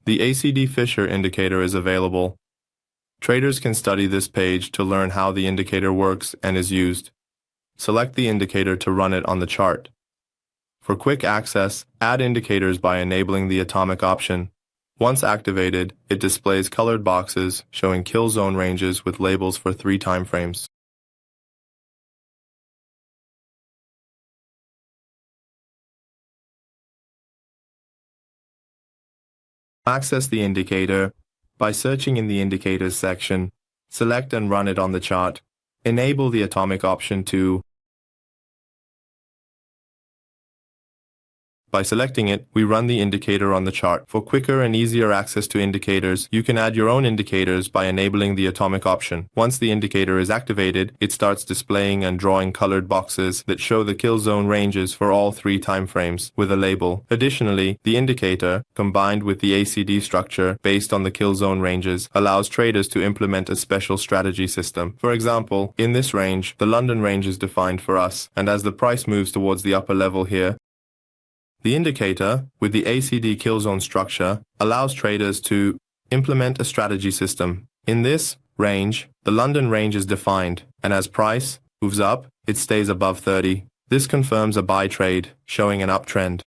The ACD Fisher Indicator is available. Traders can study this page to learn how the indicator works and is used. Select the indicator to run it on the chart. For quick access, add indicators by enabling the atomic option. Once activated, it displays colored boxes showing kill zone ranges with labels for 3 timeframes. Access the indicator by searching in the Indicators section. Select and run it on the chart. Enable the atomic option to. By selecting it, we run the indicator on the chart. For quicker and easier access to indicators, you can add your own indicators by enabling the atomic option. Once the indicator is activated, it starts displaying and drawing colored boxes that show the kill zone ranges for all 3 timeframes with a label. Additionally, the indicator, combined with the ACD structure based on the kill zone ranges, allows traders to implement a special strategy system. For example, in this range, the London range is defined for us, and as the price moves towards the upper level here, the indicator, with the ACD kill zone structure, allows traders to implement a strategy system. In this range, the London range is defined, and as price moves up, it stays above 30. This confirms a buy trade, showing an uptrend.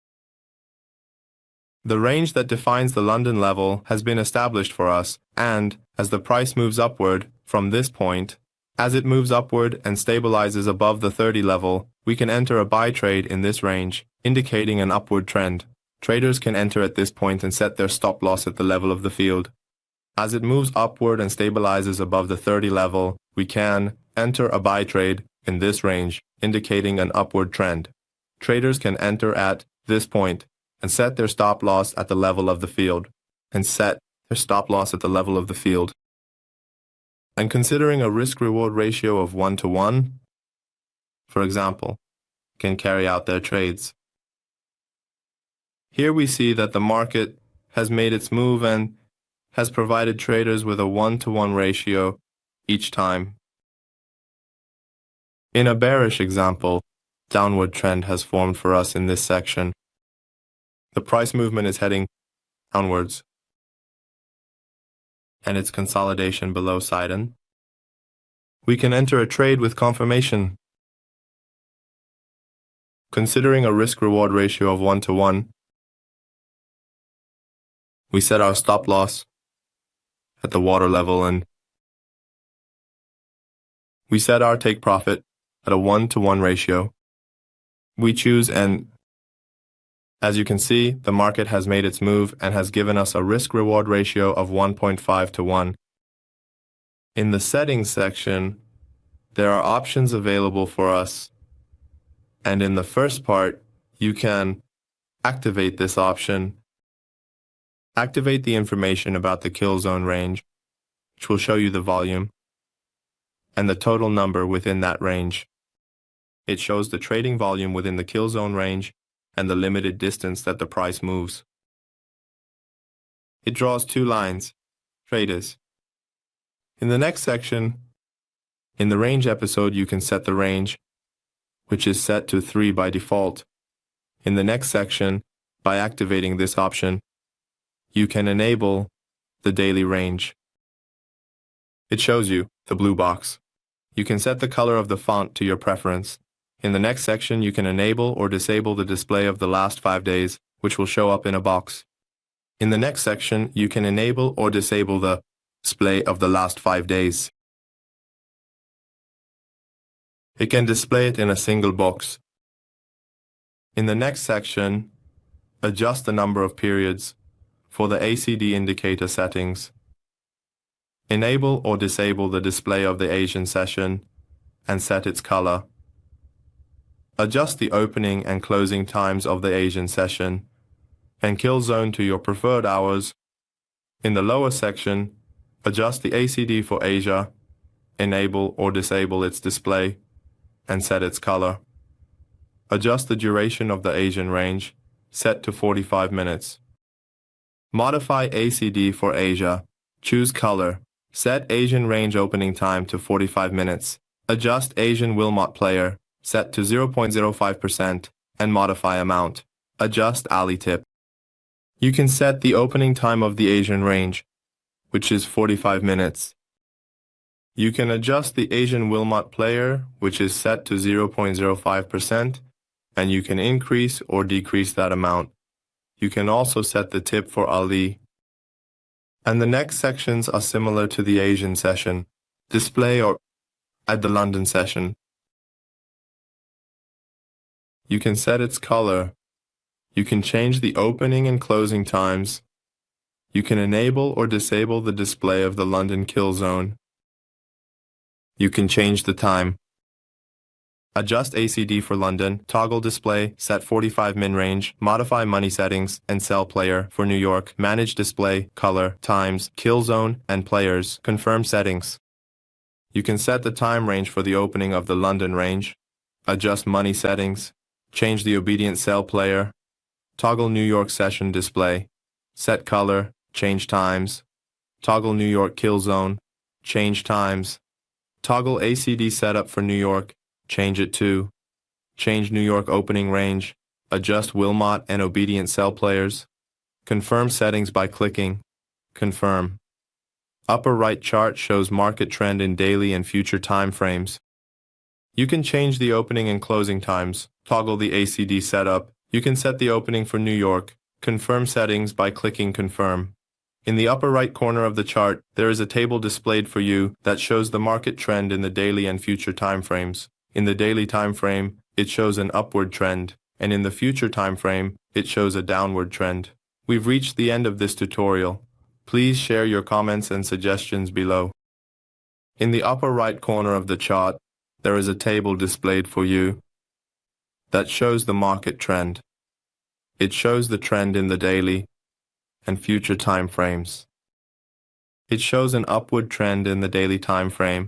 The range that defines the London level has been established for us, and as the price moves upward from this point, as it moves upward and stabilizes above the 30 level, we can enter a buy trade in this range, indicating an upward trend. Traders can enter at this point and set their stop loss at the level of the field. As it moves upward and stabilizes above the 30 level, we can enter a buy trade in this range, indicating an upward trend. Traders can enter at this point and set their stop loss at the level of the field. And considering a risk-reward ratio of 1:1, for example, can carry out their trades. Here we see that the market has made its move and has provided traders with a 1:1 ratio each time. In a bearish example, downward trend has formed for us in this section. The price movement is heading downwards, and its consolidation below Sidon. We can enter a trade with confirmation. Considering a risk-reward ratio of 1:1, we set our stop loss at the water level and we set our take profit at a 1:1 ratio. We choose, and as you can see, the market has made its move and has given us a risk-reward ratio of 1.5:1. In the settings section, there are options available for us. And in the first part, you can activate this option. Activate the information about the kill zone range, which will show you the volume and the total number within that range. It shows the trading volume within the kill zone range and the limited distance that the price moves. It draws 2 lines, traders. In the next section, in the range episode, you can set the range, which is set to 3 by default. In the next section, by activating this option, you can enable the daily range. It shows you the blue box. You can set the color of the font to your preference. In the next section, you can enable or disable the display of the last 5 days, which will show up in a box. In the next section, you can enable or disable the display of the last 5 days. It can display it in a single box. In the next section, adjust the number of periods for the ACD indicator settings. Enable or disable the display of the Asian session and set its color. Adjust the opening and closing times of the Asian session and kill zone to your preferred hours. In the lower section, adjust the ACD for Asia, enable or disable its display, and set its color. Adjust the duration of the Asian range, set to 45 minutes. Modify ACD for Asia. Choose color. Set Asian range opening time to 45 minutes. Adjust Asian Wilmot player, set to 0.05%, and modify amount. Adjust alley tip. You can set the opening time of the Asian range, which is 45 minutes. You can adjust the Asian Wilmot player, which is set to 0.05%, and you can increase or decrease that amount. You can also set the tip for Ali. And the next sections are similar to the Asian session, display or at the London session. You can set its color. You can change the opening and closing times. You can enable or disable the display of the London kill zone. You can change the time. Adjust ACD for London, toggle display, set 45 min range, modify money settings, and sell player for New York, manage display, color, times, kill zone, and players, confirm settings. You can set the time range for the opening of the London range, adjust money settings, change the obedient sell player, toggle New York session display, set color, change times, toggle New York kill zone, change times, toggle ACD setup for New York, change it to, change New York opening range, adjust Wilmot and obedient sell players, confirm settings by clicking, confirm. Upper right chart shows market trend in daily and future time frames. You can change the opening and closing times, toggle the ACD setup. You can set the opening for New York, confirm settings by clicking confirm. In the upper right corner of the chart, there is a table displayed for you that shows the market trend in the daily and future time frames. In the daily time frame, it shows an upward trend, and in the future time frame, it shows a downward trend. We've reached the end of this tutorial. Please share your comments and suggestions below. In the upper right corner of the chart, there is a table displayed for you that shows the market trend. It shows the trend in the daily and future time frames. It shows an upward trend in the daily time frame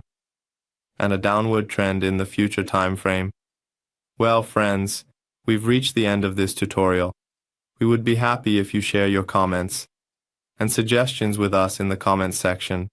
and a downward trend in the future time frame. Well, friends, we've reached the end of this tutorial. We would be happy if you share your comments and suggestions with us in the comments section.